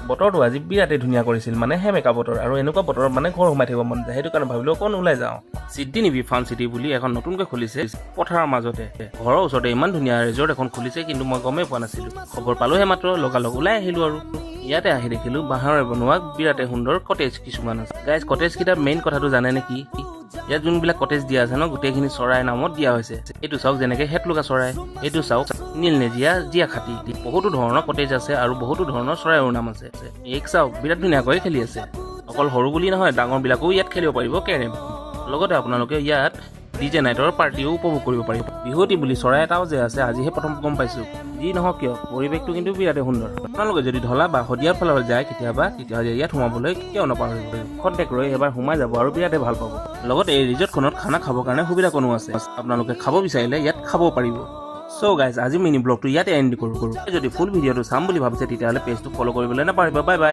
বতৰটো আজি বিৰাটেই ধুনীয়া কৰিছিল, মানে হেমেকা বতৰ, আৰু এনেকুৱা বতৰত মানে ঘৰ সোমাই থাকিব মন যায়। সেইটো কাৰণে ভাবিলো অকণ ওলাই যাওঁ। সিদ্ধি নিভি ফাৰ্ম চিটি বুলি এখন নতুনকৈ খুলিছে পথাৰৰ মাজতে। ঘৰৰ ওচৰতে ইমান ধুনীয়া ৰিজৰ্ট এখন খুলিছে, কিন্তু মই গমেই পোৱা নাছিলো। খবৰ পালোহে মাত্ৰ, লগালগ ওলাই আহিলো। আৰু ইয়াতে আহি দেখিলো বাঁহৰে বনোৱা বিৰাটে সুন্দৰ কটেজ কিছুমান আছে। গাইজ কটেজ কেইটাৰ মেইন কথাটো জানে নেকি? ইয়াত যোনবিলাক কটেজ দিয়া আছে ন, গোটেইখিনি চৰাই নামত দিয়া হৈছে। এইটো চাওক যেনেকে হেটলুকা চৰাই, এইটো চাওক নীল নেজিয়া জিয়া খাটি। বহুতো ধৰণৰ কটেজ আছে আৰু বহুতো ধৰণৰ চৰাইৰ নাম আছে। এক চাওক বিৰাট ধুনীয়াকৈ খেলি আছে। অকল সৰু বুলি নহয়, ডাঙৰ বিলাকো ইয়াত খেলিব পাৰিব কেৰেম। লগতে আপোনালোকে ইয়াত ডিজে নাইটৰ পাৰ্টিও উপভোগ কৰিব পাৰিব। বিহুৱতী বুলি চৰাই এটাও যে আছে, আজিহে প্ৰথম গম পাইছো। যি নহওক কিয় পৰিৱেশটো কিন্তু বিৰাটে সুন্দৰ। আপোনালোকে যদি ঢলা বা শদিয়াৰ ফালে যায় কেতিয়াবা, তেতিয়াহ'লে ইয়াত সোমাবলৈ কেতিয়াও নাপাহৰিব। খন্তেক ৰৈ এবাৰ সোমাই যাব আৰু বিৰাটে ভাল পাব। লগতে এই ৰিজৰ্টখনত খানা খাবৰ কাৰণে সুবিধা কোনো আছে। আপোনালোকে খাব বিচাৰিলে ইয়াত খাব পাৰিব। সো গাইজ আজি মিনি ব্লগটো ইয়াতে এণ্ড কৰো। যদি ফুল ভিডিঅ'টো চাম বুলি ভাবিছে তেতিয়াহ'লে পেজটো ফ'ল' কৰিবলৈ নাপাহৰিব। Bye bye.